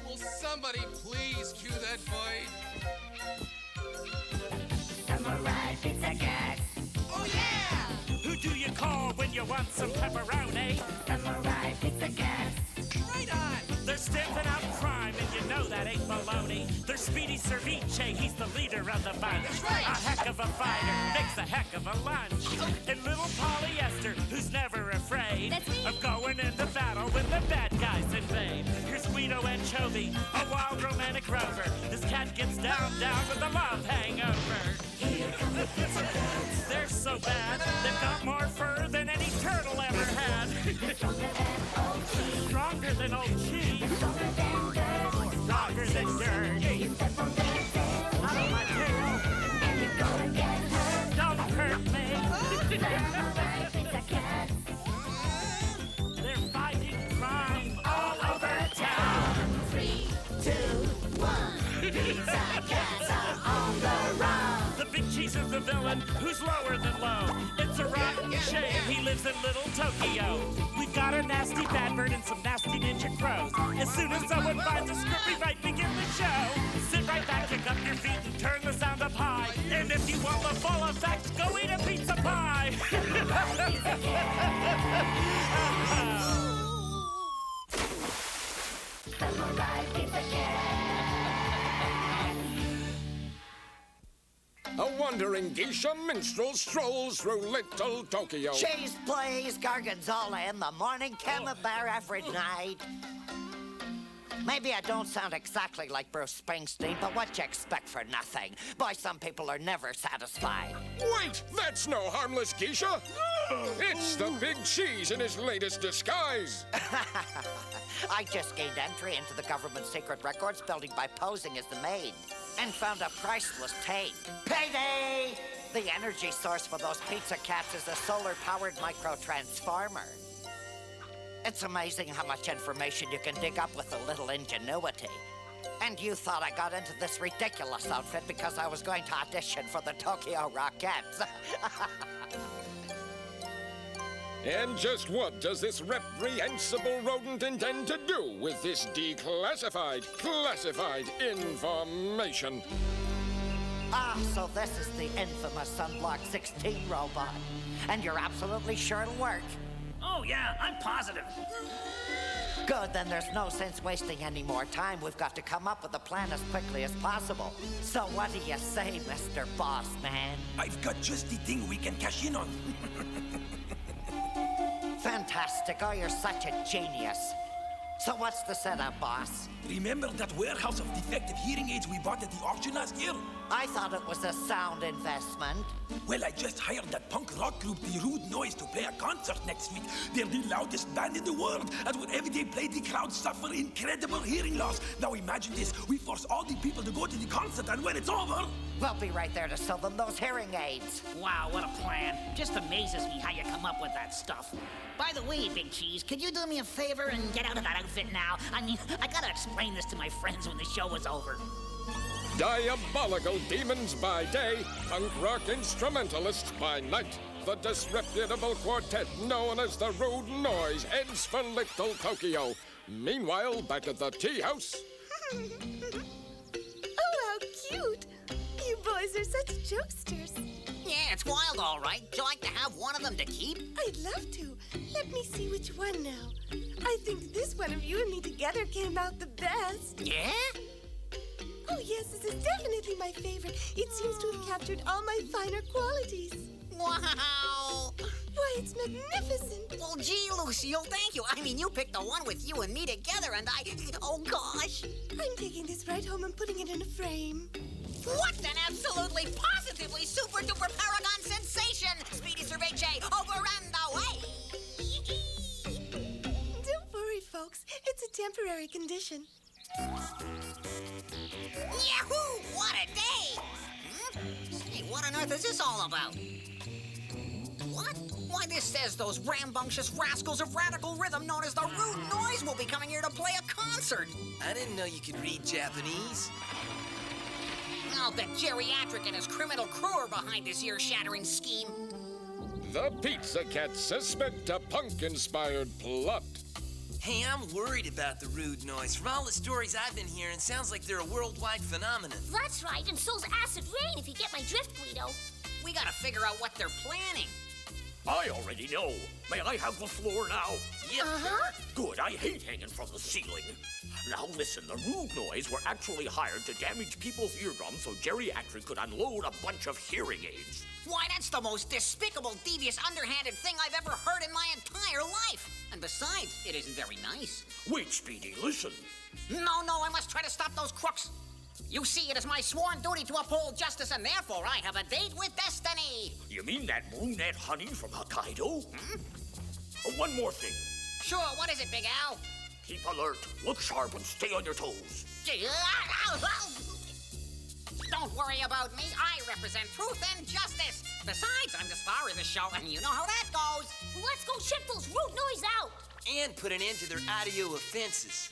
Will somebody please cue that void? Samurai Pizza Cats. Oh yeah! Who do you call when you want some pepperoni? Samurai Pizza Cats. Right on! They're stamping out crime, and you know that ain't baloney. They're Speedy Cerviche, he's the leader of the bunch. That's right. A heck of a fighter, makes a heck of a lunch. And little Polyester, who's never afraid That's me. of going into battle when the bad guys invade. Here's Guido Anchovy, a wild romantic rover. This cat gets down with a love hangover. Here come the Pizza Cats. They're so bad, they've got more fur than any turtle ever had. Stronger than old cheese. Stronger than old cheese. Stronger than dirt. Stronger than dirt. You step on their tail. Out of my tail. And you're gonna get hurt. Don't hurt me. Samurai Pizza Cats. They're fighting crime all over town. 3, 2, 1. Pizza Cats are on the run. The big cheese is the villain who's lower than low. It's a rotten shame he lives in little Tokyo. We've got a nasty bad bird and some nasty ninja crows. As soon as someone finds a script, we might begin the show. Sit right back, kick up your feet, and turn the sound up high. And if you want the full effect, go eat a pizza pie. Samurai Pizza Cats. A wandering geisha minstrel strolls through little Tokyo. Cheese, please, gorgonzola in the morning, camembert every night. Maybe I don't sound exactly like Bruce Springsteen, but what you expect for nothing? Boy, some people are never satisfied. Wait, that's no harmless geisha. It's the big cheese in his latest disguise. I just gained entry into the government secret records building by posing as the maid and found a priceless take. Payday! The energy source for those Pizza Cats is a solar-powered micro-transformer. It's amazing how much information you can dig up with a little ingenuity. And you thought I got into this ridiculous outfit because I was going to audition for the Tokyo Rockettes. And just what does this reprehensible rodent intend to do with this declassified, classified information? Ah, so this is the infamous Sunblock 16 robot. And you're absolutely sure it'll work. Oh, yeah, I'm positive. Good, then there's no sense wasting any more time. We've got to come up with a plan as quickly as possible. So what do you say, Mr. Boss Man? I've got just the thing we can cash in on. Fantastic. Oh, you're such a genius. So what's the setup, boss? Remember that warehouse of defective hearing aids we bought at the auction last year? I thought it was a sound investment. Well, I just hired that punk rock group, The Rude Noise, to play a concert next week. They're the loudest band in the world, and whenever they play, the crowd suffer incredible hearing loss. Now imagine this, we force all the people to go to the concert, and when it's over... We'll be right there to sell them those hearing aids. Wow, what a plan. Just amazes me how you come up with that stuff. By the way, Big Cheese, could you do me a favor and get out of that outfit now? I mean, I gotta explain this to my friends when the show is over. Diabolical demons by day, punk rock instrumentalists by night. The disreputable quartet known as the Rude Noise heads for little Tokyo. Meanwhile, back at the tea house... Oh, how cute! You boys are such jokesters. Yeah, it's wild, all right. Would you like to have one of them to keep? I'd love to. Let me see which one now. I think this one of you and me together came out the best. Yeah? Oh, yes, this is definitely my favorite. It seems to have captured all my finer qualities. Wow! Why, it's magnificent. Well, gee, Lucille, thank you. I mean, you picked the one with you and me together, and oh, gosh. I'm taking this right home and putting it in a frame. What an absolutely, positively super-duper paragon sensation! Speedy Cervece, over and away! Don't worry, folks. It's a temporary condition. Yahoo! What a day! Hey, what on earth is this all about? What? Why, this says those rambunctious rascals of radical rhythm known as the Rude Noise will be coming here to play a concert. I didn't know you could read Japanese. I'll bet Geriatric and his criminal crew are behind this ear-shattering scheme. The Pizza Cats suspect a punk-inspired plot. Hey, I'm worried about the rude noise. From all the stories I've been hearing, sounds like they're a worldwide phenomenon. That's right, and so's acid rain, if you get my drift, Guido. We gotta figure out what they're planning. I already know. May I have the floor now? Yep. Good, I hate hanging from the ceiling. Now listen, the rude noise were actually hired to damage people's eardrums so geriatric could unload a bunch of hearing aids. Why, that's the most despicable, devious, underhanded thing I've ever heard in my entire life. And besides, it isn't very nice. Wait, Speedy, listen. No, I must try to stop those crooks. You see, it is my sworn duty to uphold justice, and therefore I have a date with destiny. You mean that brunette honey from Hokkaido? One more thing. Sure, what is it, Big Al? Keep alert, look sharp, and stay on your toes. Don't worry about me. I represent truth and justice. Besides, I'm the star of the show, and you know how that goes. Let's go check those rude noise out. And put an end to their audio offenses.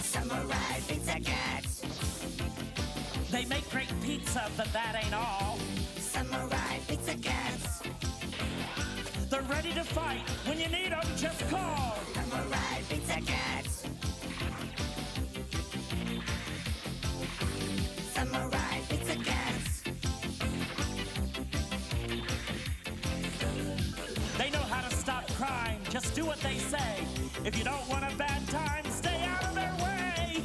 Samurai Pizza Cats. They make great pizza, but that ain't all. Samurai Pizza Cats. They're ready to fight. When you need them, just call. Samurai Pizza Cats. Samurai Pizza Cats. They know how to stop crime. Just do what they say. If you don't want a bad time, stay out of their way.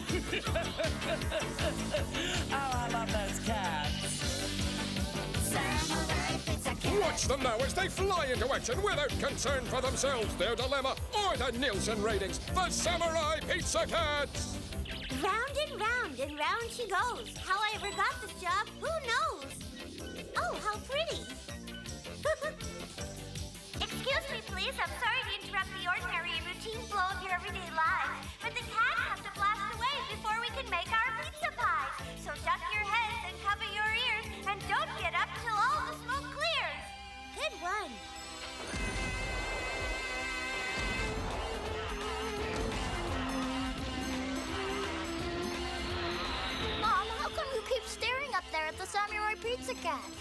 Oh, I love those cats. Samurai Pizza Cats. Watch them now as they fly into action without concern for themselves, their dilemma, or the Nielsen ratings. The Samurai Pizza Cats! Round and round she goes. How I ever got this job, who knows? Oh, how pretty. Excuse me, please. I'm sorry to interrupt the ordinary and routine flow of your everyday lives, but the cats have to blast away before we can make our pizza pies. So duck your heads and cover your ears, and don't get up till all the smoke clears. Good one. Mom, how come you keep staring up there at the Samurai Pizza Cats?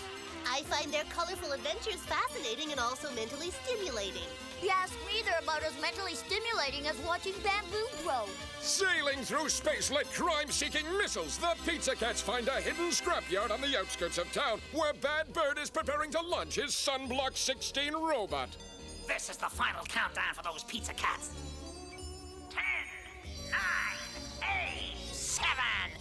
I find their colorful adventures fascinating and also mentally stimulating. You ask me, they're about as mentally stimulating as watching bamboo grow. Sailing through space like crime-seeking missiles, the Pizza Cats find a hidden scrapyard on the outskirts of town where Bad Bird is preparing to launch his Sunblock 16 robot. This is the final countdown for those Pizza Cats. 10, 9, 8, 7,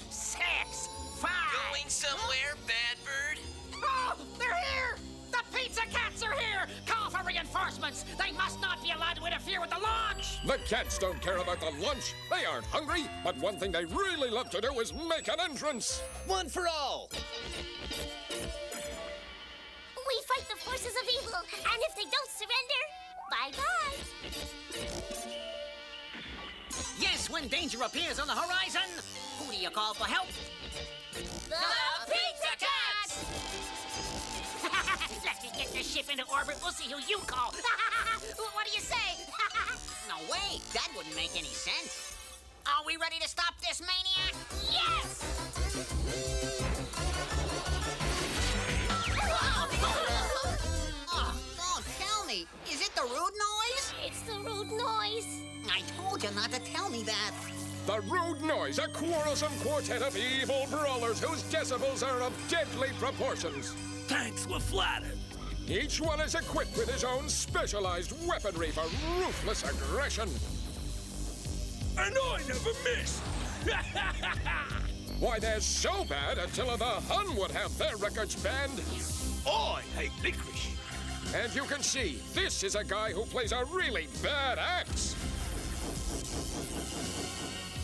6, 5. Going somewhere, Bad Bird? Oh, they're here! The Pizza Cats are here! Call for reinforcements! They must not be allowed to interfere with the launch! The cats don't care about the lunch. They aren't hungry, but one thing they really love to do is make an entrance. One for all. We fight the forces of evil, and if they don't surrender, bye-bye. Yes, when danger appears on the horizon, who do you call for help? The Pizza Cats! Let's just get this ship into orbit. We'll see who you call. What do you say? No way. That wouldn't make any sense. Are we ready to stop this maniac? Yes! Oh, don't tell me. Is it the rude noise? It's the rude noise. I told you not to tell me that. The Rude Noise, a quarrelsome quartet of evil brawlers whose decibels are of deadly proportions. Thanks, we're flattered. Each one is equipped with his own specialized weaponry for ruthless aggression. And I never miss. Why, they're so bad, Attila the Hun would have their records banned. I hate licorice. And you can see, this is a guy who plays a really bad axe.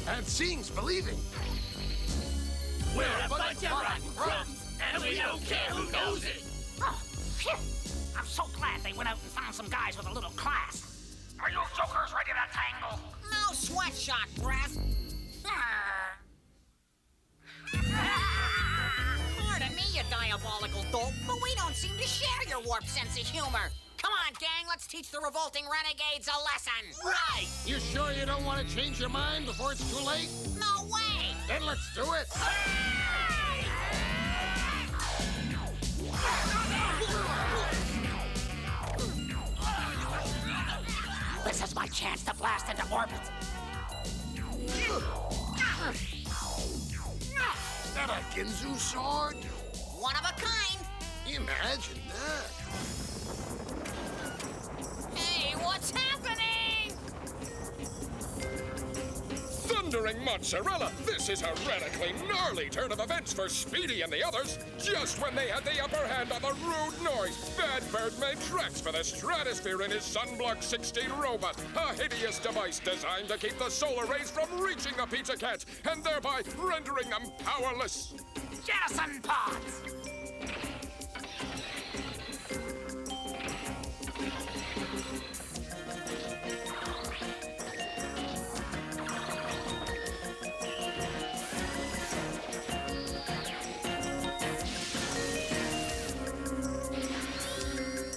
And seeing's believing. We're a bunch of rotten grumps, and we don't care who knows it. Oh, phew. I'm so glad they went out and found some guys with a little class. Are you jokers ready to tangle? No sweatshot breath. Pardon me, you diabolical dope, but we don't seem to share your warped sense of humor. Come on, gang, let's teach the revolting renegades a lesson. Right! You sure you don't want to change your mind before it's too late? No way! Then let's do it. This is my chance to blast into orbit. Is that a Ginzu sword? One of a kind. Imagine that. Hey, what's happening? Thundering mozzarella! This is a radically gnarly turn of events for Speedy and the others. Just when they had the upper hand on the rude noise, Bad Bird made tracks for the stratosphere in his Sunblock 16 robot, a hideous device designed to keep the solar rays from reaching the Pizza Cats and thereby rendering them powerless. Jettison pods!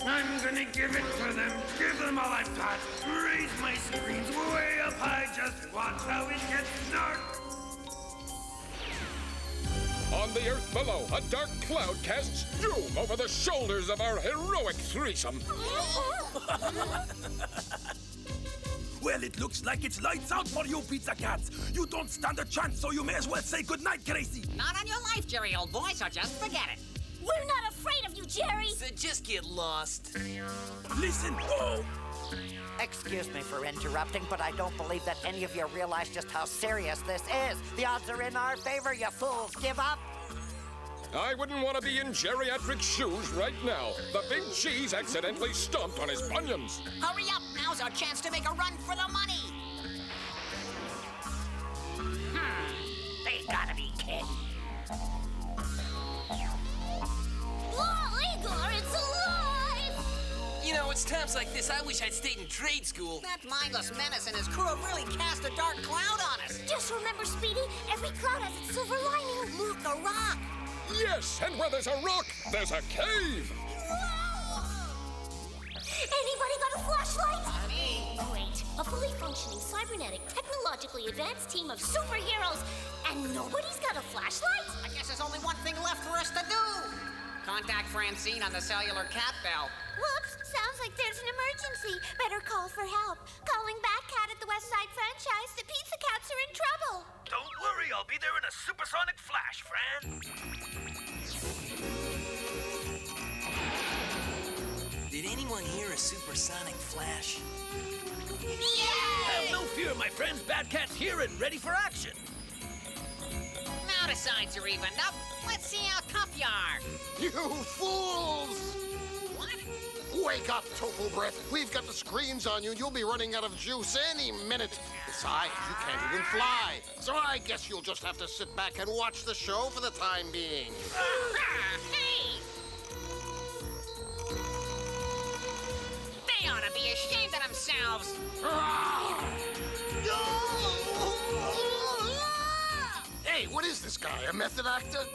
I'm gonna give it to them. Give them all I've got. Raise my screens way up high. Just watch how it gets dark. On the earth below, a dark cloud casts doom over the shoulders of our heroic threesome. Well, it looks like it's lights out for you, Pizza Cats. You don't stand a chance, so you may as well say goodnight, Gracie. Not on your life, Jerry, old boy, so just forget it. We're not afraid of you, Jerry. So just get lost. Listen, oh! Excuse me for interrupting, but I don't believe that any of you realize just how serious this is. The odds are in our favor, you fools. Give up. I wouldn't want to be in geriatric shoes right now. The big cheese accidentally stomped on his bunions. Hurry up, now's our chance to make a run for the money. They gotta be kidding. Oh, Igor, it's alive! You know, it's times like this I wish I'd stayed in trade school. That mindless menace and his crew have really cast a dark cloud on us. Just remember, Speedy, every cloud has its silver lining. Look, a rock. Yes, and where there's a rock, there's a cave. Anybody got a flashlight? Me. Great. A fully functioning, cybernetic, technologically advanced team of superheroes, and nobody's got a flashlight? I guess there's only one thing left for us to do. Contact Francine on the cellular cat bell. Whoops, sounds like there's an emergency. Better call for help. Calling back Cat at the West Side franchise. The Pizza Cats are in trouble. Don't worry, I'll be there in a supersonic flash, Fran. Did anyone hear a supersonic flash? Have no fear, my friends. Bad Cat's here and ready for action. Now the sides are evened up. Let's see how tough you are. You fools! What? Wake up, Tofu Breath. We've got the screens on you, and you'll be running out of juice any minute. Besides, you can't even fly. So I guess you'll just have to sit back and watch the show for the time being. Hey! They ought to be ashamed of themselves. Hey, what is this guy, a method actor?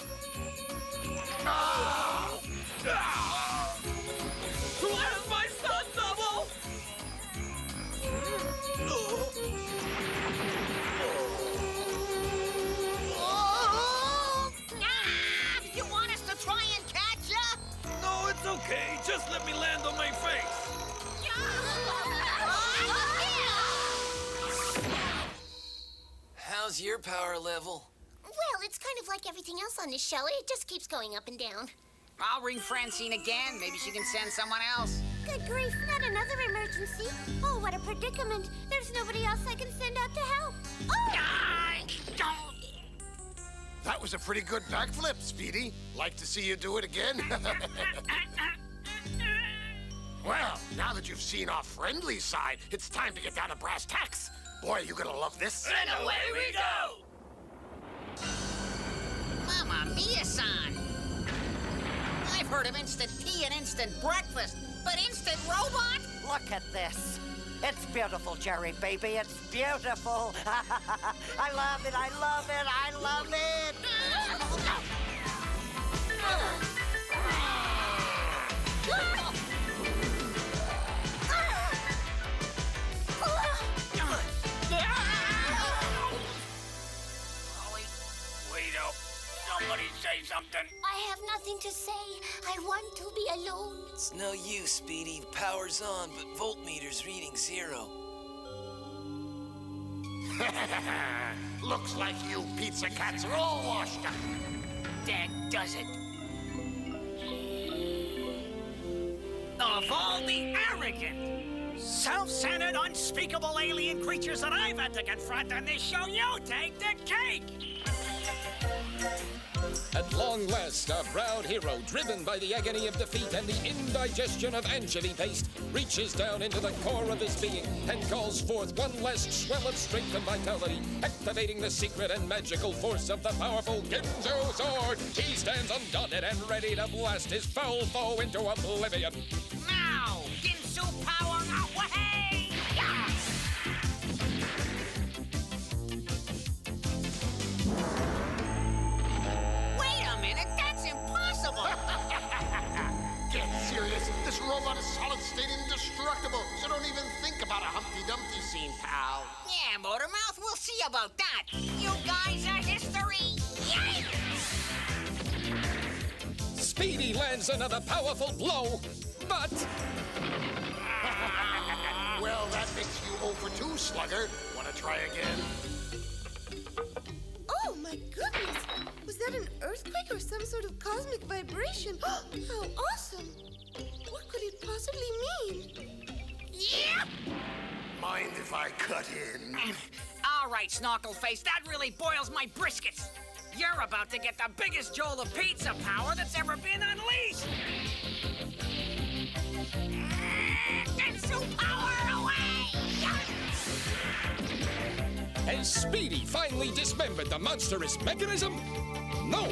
Where's my stunt double? You want us to try and catch ya? No, it's okay. Just let me land on my face. How's your power level? Well, it's kind of like everything else on this show. It just keeps going up and down. I'll ring Francine again. Maybe she can send someone else. Good grief, not another emergency. Oh, what a predicament. There's nobody else I can send out to help. Oh! That was a pretty good backflip, Speedy. Like to see you do it again? Well, now that you've seen our friendly side, it's time to get down to brass tacks. Boy, you're gonna love this. And away we go! Mamma mia-san! I've heard of instant tea and instant breakfast, but instant robot? Look at this. It's beautiful, Jerry, baby. It's beautiful. I love it. I love it. I love it. Wait up. Somebody say something. I have nothing to say. I want It's no use, Speedy. The power's on, but voltmeter's reading 0. Looks like you pizza cats are all washed up. That does it. Of all the arrogant, self-centered, unspeakable alien creatures that I've had to confront on this show, you take the cake! At long last, a proud hero, driven by the agony of defeat and the indigestion of anchovy paste, reaches down into the core of his being and calls forth one last swell of strength and vitality, activating the secret and magical force of the powerful Ginsu sword. He stands undaunted and ready to blast his foul foe into oblivion. Now, Ginsu power away! Yeah! Wait a minute, that's impossible! Get serious. This robot is solid state indestructible, so don't even think about a Humpty Dumpty scene, pal. Yeah, Motormouth, we'll see about that. You guys are history! Yay! Speedy lands another powerful blow, but... Well, that makes you 0 for 2, Slugger. Wanna try again? Oh, my goodness! Was that an earthquake or some sort of cosmic vibration? How awesome! What could it possibly mean? Yep! Mind if I cut in? All right, Snorkelface, that really boils my briskets. You're about to get the biggest jolt of pizza power that's ever been unleashed! Ginsu power away! Has Speedy finally dismembered the monstrous mechanism? No!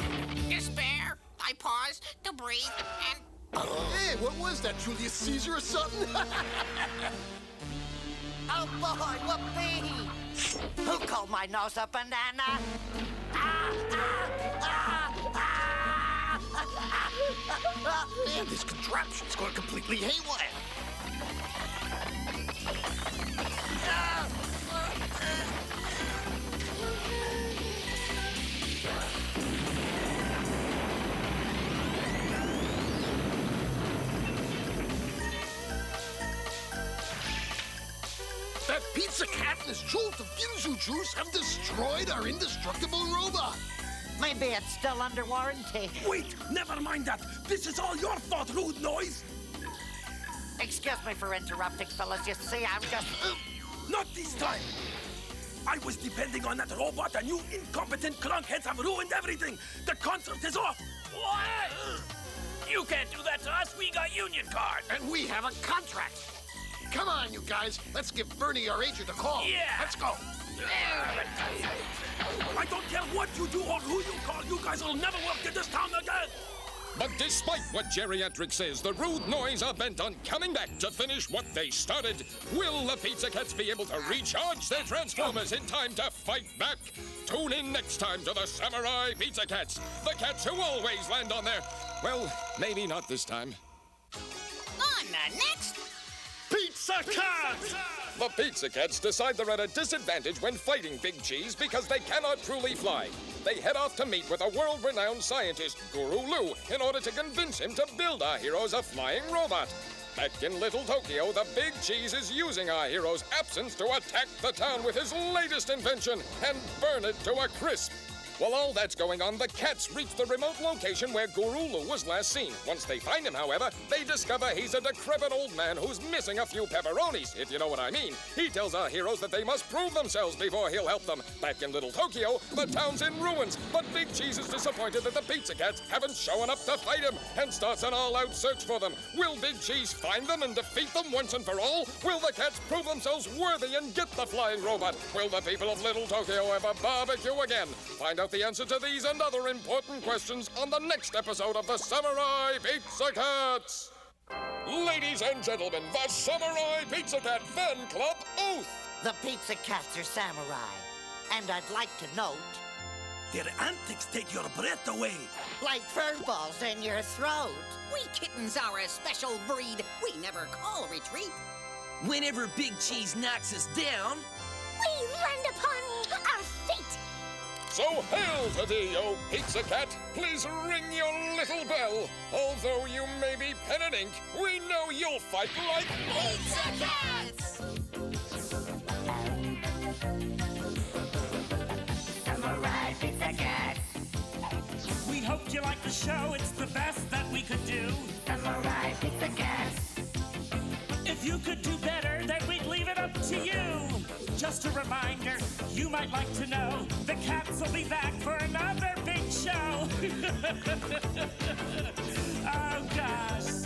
Despair. I pause to breathe and... Hey, what was that, Julius Caesar or something? Oh boy, whoopee! Who called my nose a banana? Man, this contraption's gone completely haywire. That pizza cat and his jolt of Ginsu juice have destroyed our indestructible robot. Maybe it's still under warranty. Wait, never mind that. This is all your fault, Rude Noise. Excuse me for interrupting, fellas. You see, I'm just... Not this time. I was depending on that robot, and you incompetent crunkheads have ruined everything. The concert is off. What? You can't do that to us. We got union cards. And we have a contract. Come on, you guys. Let's give Bernie, our agent, a call. Yeah. Let's go. I don't care what you do or who you call. You guys will never work in this town again. But despite what Geriatric says, the Rude Noise are bent on coming back to finish what they started. Will the Pizza Cats be able to recharge their Transformers in time to fight back? Tune in next time to the Samurai Pizza Cats, the cats who always land on their... Well, maybe not this time. On the next... Pizza Cats! The Pizza Cats decide they're at a disadvantage when fighting Big Cheese because they cannot truly fly. They head off to meet with a world-renowned scientist, Guru Lu, in order to convince him to build our heroes a flying robot. Back in Little Tokyo, the Big Cheese is using our hero's absence to attack the town with his latest invention and burn it to a crisp. While all that's going on, the cats reach the remote location where Guru Lu was last seen. Once they find him, however, they discover he's a decrepit old man who's missing a few pepperonis, if you know what I mean. He tells our heroes that they must prove themselves before he'll help them. Back in Little Tokyo, the town's in ruins, but Big Cheese is disappointed that the Pizza Cats haven't shown up to fight him and starts an all-out search for them. Will Big Cheese find them and defeat them once and for all? Will the cats prove themselves worthy and get the flying robot? Will the people of Little Tokyo ever barbecue again? Find out the answer to these and other important questions on the next episode of the Samurai Pizza Cats. Ladies and gentlemen, the Samurai Pizza Cat Fan Club Oath. The Pizza Cats are samurai. And I'd like to note... Their antics take your breath away. Like fur balls in your throat. We kittens are a special breed. We never call retreat. Whenever Big Cheese knocks us down, We land upon our fate. So hail to thee, O Pizza Cat. Please ring your little bell. Although you may be pen and ink, we know you'll fight like Pizza Cats! Samurai Pizza Cats. We hoped you liked the show. It's the best that we could do. Samurai Pizza Cats. If you could do better, then we'd leave it up to you. Just a reminder, you might like to know, the cats will be back for another big show. Oh, gosh.